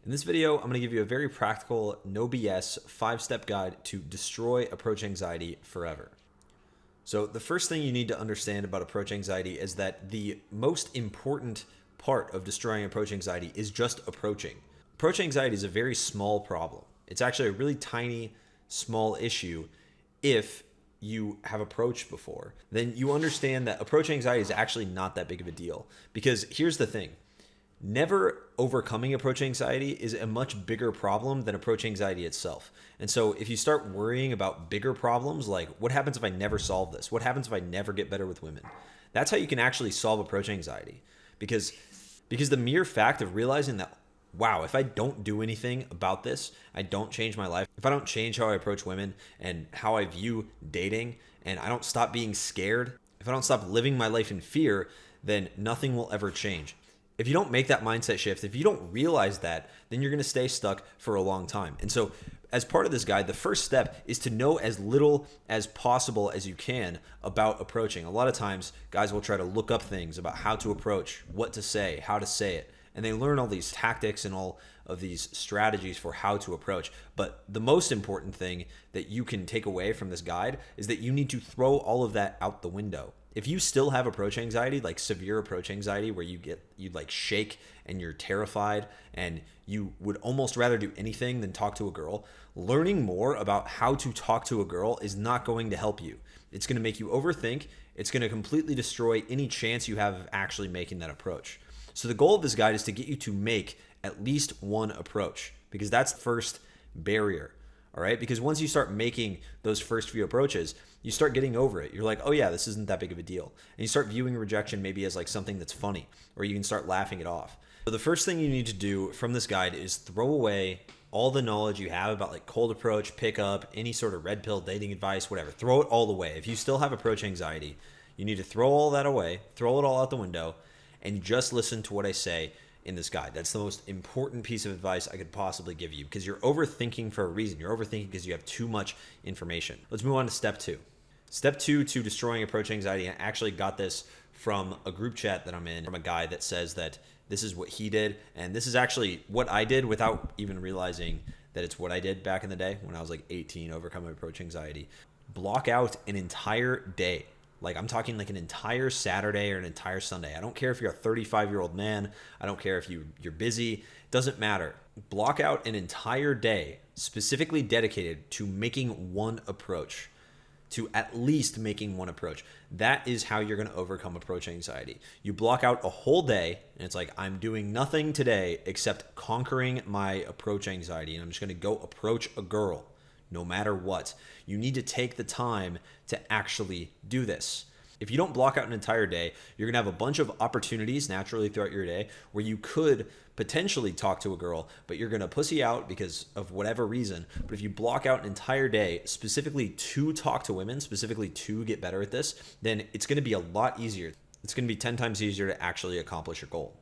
In this video, I'm going to give you a very practical, no BS, 5-step guide to destroy approach anxiety forever. So the first thing you need to understand about approach anxiety is that the most important part of destroying approach anxiety is just approaching. Approach anxiety is a very small problem. It's actually a really tiny, small issue if you have approached before. Then you understand that approach anxiety is actually not that big of a deal. Because here's the thing. Never overcoming approach anxiety is a much bigger problem than approach anxiety itself. And so if you start worrying about bigger problems, like what happens if I never solve this? What happens if I never get better with women? That's how you can actually solve approach anxiety. Because the mere fact of realizing that, wow, if I don't do anything about this, I don't change my life, if I don't change how I approach women and how I view dating, and I don't stop being scared, if I don't stop living my life in fear, then nothing will ever change. If you don't make that mindset shift, if you don't realize that, then you're going to stay stuck for a long time. And so as part of this guide, the first step is to know as little as possible as you can about approaching. A lot of times, guys will try to look up things about how to approach, what to say, how to say it. And they learn all these tactics and all of these strategies for how to approach. But the most important thing that you can take away from this guide is that you need to throw all of that out the window. If you still have approach anxiety, like severe approach anxiety, where you like shake and you're terrified and you would almost rather do anything than talk to a girl, learning more about how to talk to a girl is not going to help you. It's going to make you overthink. It's going to completely destroy any chance you have of actually making that approach. So the goal of this guide is to get you to make at least one approach, because that's the first barrier. All right. Because once you start making those first few approaches, you start getting over it. You're like, oh yeah, this isn't that big of a deal. And you start viewing rejection maybe as like something that's funny, or you can start laughing it off. So the first thing you need to do from this guide is throw away all the knowledge you have about like cold approach, pickup, any sort of red pill dating advice, whatever. Throw it all away. If you still have approach anxiety, you need to throw all that away, throw it all out the window, and just listen to what I say in this guide. That's the most important piece of advice I could possibly give you, because you're overthinking for a reason. You're overthinking because you have too much information. Let's move on to step 2. Step 2 to destroying approach anxiety. I actually got this from a group chat that I'm in, from a guy that says that this is what he did. And this is actually what I did without even realizing that it's what I did back in the day when I was like 18, overcoming approach anxiety. Block out an entire day. Like I'm talking like an entire Saturday or an entire Sunday. I don't care if you're a 35-year-old man. I don't care if you're busy. It doesn't matter. Block out an entire day specifically dedicated to making one approach, to at least making one approach. That is how you're going to overcome approach anxiety. You block out a whole day and it's like, I'm doing nothing today except conquering my approach anxiety. And I'm just going to go approach a girl. No matter what, you need to take the time to actually do this. If you don't block out an entire day, you're going to have a bunch of opportunities naturally throughout your day where you could potentially talk to a girl, but you're going to pussy out because of whatever reason. But if you block out an entire day specifically to talk to women, specifically to get better at this, then it's going to be a lot easier. It's going to be 10 times easier to actually accomplish your goal.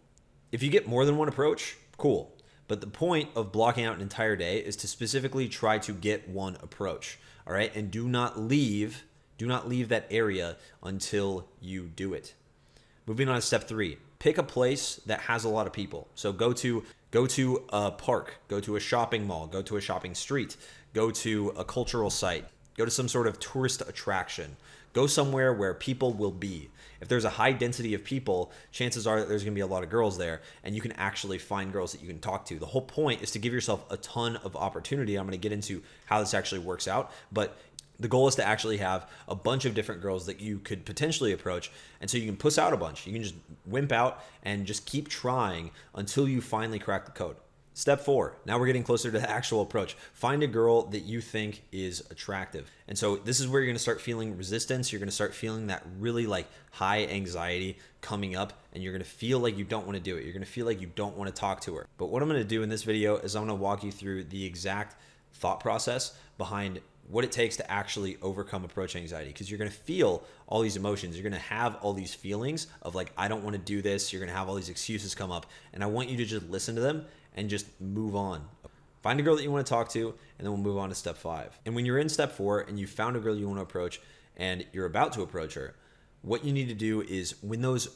If you get more than one approach, cool. But the point of blocking out an entire day is to specifically try to get one approach, all right? And do not leave that area until you do it. Moving on to step 3, pick a place that has a lot of people. So go to a park, go to a shopping mall, go to a shopping street, go to a cultural site, go to some sort of tourist attraction. Go somewhere where people will be. If there's a high density of people, chances are that there's going to be a lot of girls there, and you can actually find girls that you can talk to. The whole point is to give yourself a ton of opportunity. I'm going to get into how this actually works out, but the goal is to actually have a bunch of different girls that you could potentially approach, and so you can puss out a bunch. You can just wimp out and just keep trying until you finally crack the code. Step 4, now we're getting closer to the actual approach. Find a girl that you think is attractive. And so this is where you're going to start feeling resistance. You're going to start feeling that really like high anxiety coming up, and you're going to feel like you don't want to do it. You're going to feel like you don't want to talk to her. But what I'm going to do in this video is I'm going to walk you through the exact thought process behind what it takes to actually overcome approach anxiety, because you're going to feel all these emotions. You're going to have all these feelings of like, I don't want to do this. You're going to have all these excuses come up, and I want you to just listen to them and just move on. Find a girl that you want to talk to, and then we'll move on to step 5. And when you're in step 4 and you found a girl you want to approach and you're about to approach her, what you need to do is when those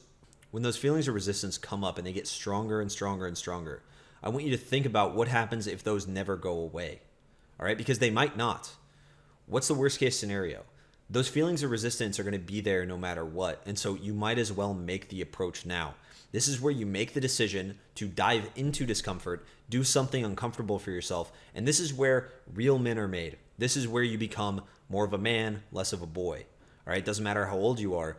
feelings of resistance come up and they get stronger and stronger and stronger, I want you to think about what happens if those never go away. All right, because they might not. What's the worst case scenario? Those feelings of resistance are going to be there no matter what. And so you might as well make the approach now. This is where you make the decision to dive into discomfort, do something uncomfortable for yourself. And this is where real men are made. This is where you become more of a man, less of a boy. All right, doesn't matter how old you are.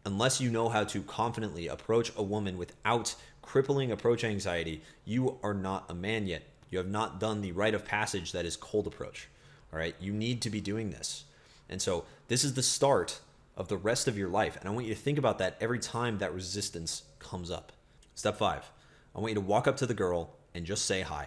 Unless you know how to confidently approach a woman without crippling approach anxiety, you are not a man yet. You have not done the rite of passage that is cold approach. All right, you need to be doing this. And so this is the start of the rest of your life. And I want you to think about that every time that resistance comes up. Step 5, I want you to walk up to the girl and just say hi.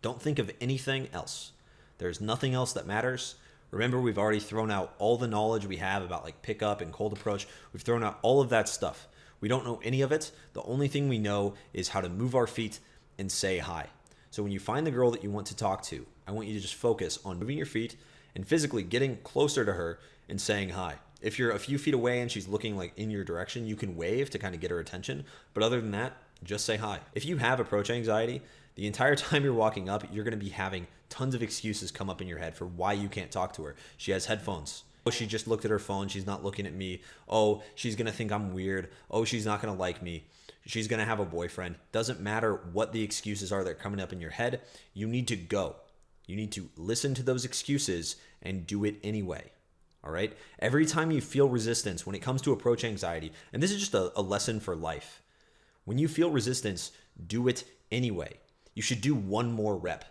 Don't think of anything else. There's nothing else that matters. Remember, we've already thrown out all the knowledge we have about like pickup and cold approach. We've thrown out all of that stuff. We don't know any of it. The only thing we know is how to move our feet and say hi. So when you find the girl that you want to talk to, I want you to just focus on moving your feet and physically getting closer to her and saying hi. If you're a few feet away and she's looking like in your direction, you can wave to kind of get her attention. But other than that, just say hi. If you have approach anxiety, the entire time you're walking up, you're going to be having tons of excuses come up in your head for why you can't talk to her. She has headphones. Oh, she just looked at her phone. She's not looking at me. Oh, she's going to think I'm weird. Oh, she's not going to like me. She's going to have a boyfriend. Doesn't matter what the excuses are that are coming up in your head. You need to go. You need to listen to those excuses and do it anyway. All right? Every time you feel resistance when it comes to approach anxiety, and this is just a lesson for life. When you feel resistance, do it anyway. You should do one more rep.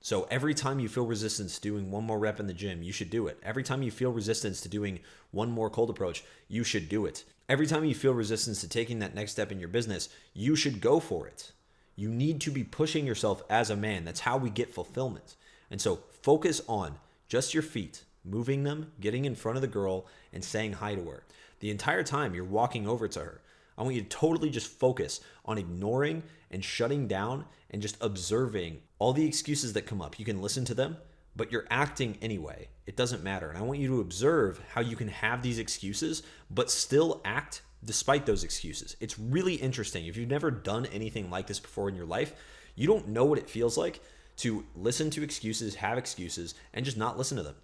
So every time you feel resistance doing one more rep in the gym, you should do it. Every time you feel resistance to doing one more cold approach, you should do it. Every time you feel resistance to taking that next step in your business, you should go for it. You need to be pushing yourself as a man. That's how we get fulfillment. And so focus on just your feet, moving them, getting in front of the girl, and saying hi to her. The entire time you're walking over to her, I want you to totally just focus on ignoring and shutting down and just observing all the excuses that come up. You can listen to them, but you're acting anyway. It doesn't matter. And I want you to observe how you can have these excuses, but still act despite those excuses. It's really interesting. If you've never done anything like this before in your life, you don't know what it feels like to listen to excuses, have excuses, and just not listen to them,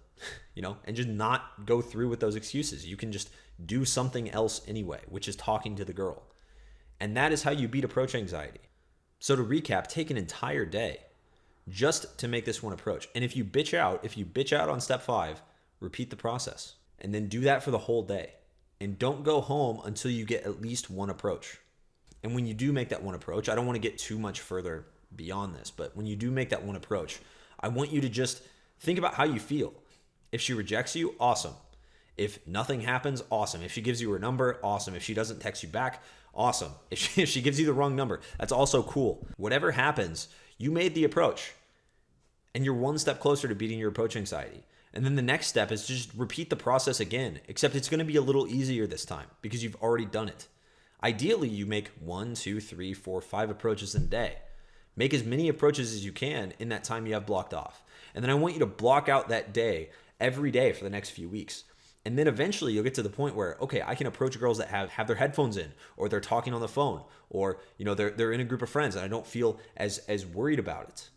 and just not go through with those excuses. You can just do something else anyway, which is talking to the girl. And that is how you beat approach anxiety. So to recap, take an entire day just to make this one approach. And if you bitch out on step 5, repeat the process and then do that for the whole day. And don't go home until you get at least one approach. And when you do make that one approach, I don't want to get too much further beyond this, but when you do make that one approach, I want you to just think about how you feel. If she rejects you, awesome. If nothing happens, awesome. If she gives you her number, awesome. If she doesn't text you back, awesome. If she gives you the wrong number, that's also cool. Whatever happens, you made the approach and you're one step closer to beating your approach anxiety. And then the next step is just repeat the process again, except it's going to be a little easier this time because you've already done it. Ideally, you make 1, 2, 3, 4, 5 approaches in a day. Make as many approaches as you can in that time you have blocked off. And then I want you to block out that day every day for the next few weeks. And then eventually you'll get to the point where, okay, I can approach girls that have their headphones in, or they're talking on the phone, or they're in a group of friends and I don't feel as worried about it.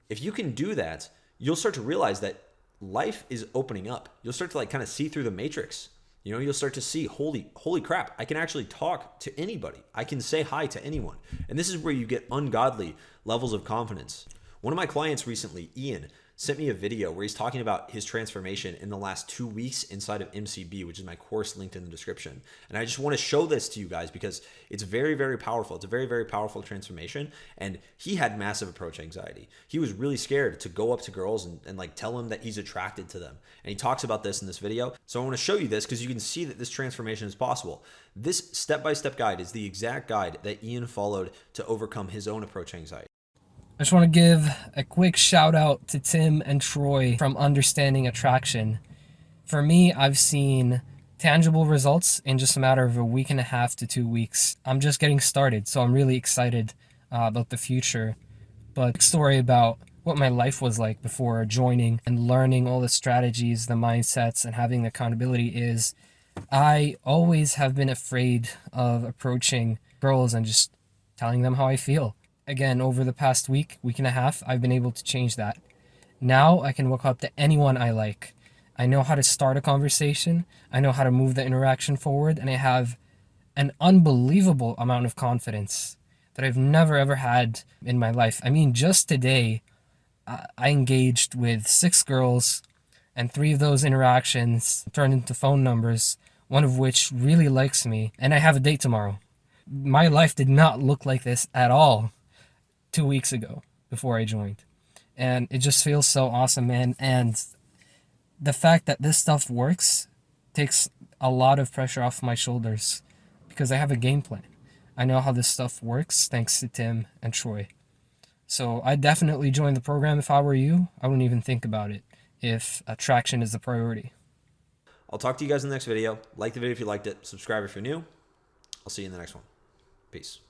If you can do that, you'll start to realize that life is opening up. You'll start to kind of see through the matrix. You'll start to see, holy crap, I can actually talk to anybody. I can say hi to anyone. And this is where you get ungodly levels of confidence. One of my clients recently, Ian, sent me a video where he's talking about his transformation in the last 2 weeks inside of MCB, which is my course linked in the description. And I just want to show this to you guys because it's very, very powerful. It's a very, very powerful transformation. And he had massive approach anxiety. He was really scared to go up to girls and tell them that he's attracted to them. And he talks about this in this video. So I want to show you this because you can see that this transformation is possible. This step-by-step guide is the exact guide that Ian followed to overcome his own approach anxiety. I just want to give a quick shout out to Tim and Troy from Understanding Attraction. For me, I've seen tangible results in just a matter of a week and a half to 2 weeks. I'm just getting started, so I'm really excited about the future. But story about what my life was like before joining and learning all the strategies, the mindsets, and having the accountability is I always have been afraid of approaching girls and just telling them how I feel. again, over the past week and a half, I've been able to change that. Now I can walk up to anyone I like. I know how to start a conversation. I know how to move the interaction forward, and I have an unbelievable amount of confidence that I've never ever had in my life. I mean, just today, I engaged with 6 girls, and 3 of those interactions turned into phone numbers, one of which really likes me, and I have a date tomorrow. My life did not look like this at all 2 weeks ago before I joined. And it just feels so awesome, man. And the fact that this stuff works takes a lot of pressure off my shoulders because I have a game plan. I know how this stuff works thanks to Tim and Troy. So I definitely join the program if I were you. I wouldn't even think about it if attraction is the priority. I'll talk to you guys in the next video. Like the video if you liked it. Subscribe if you're new. I'll see you in the next one. Peace.